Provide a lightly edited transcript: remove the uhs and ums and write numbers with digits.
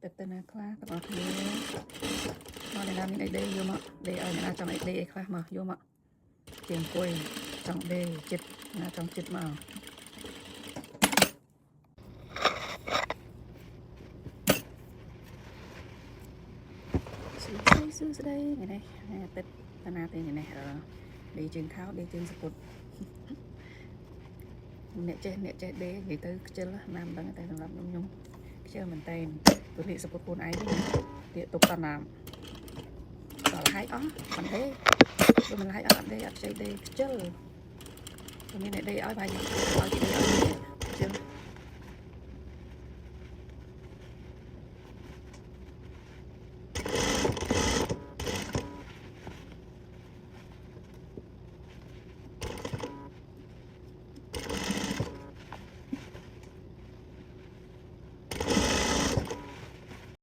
ទឹកទៅណាខ្លះទាំងអស់គ្នាមកអ្នកណាមានអីដេយកមកដេឲ្យអ្នកណាចង់អីដេអីខ្លះមកយកមកជាអង្គុយចង់ដេចិត្តណាចង់ចិត្តមកសួស្ដីថ្ងៃនេះទឹកតាណាទេថ្ងៃនេះដេជើងខោដេជើងសពុតអ្នកចេះដេនិយាយទៅខ្ជិលណាមិនដឹងតែសម្រាប់ខ្ញុំខ្ជិលមែនតើពលិសពុតខ្លួនឯងទៀតទុកតណាមដល់ហើយអស់អត់ទេបើមិនហើយអត់ទេអត់ខ្ចីទេខ្ជិលមានអ្នកដេឲ្យបាយឲ្យគេដេឲ្យខ្ជិល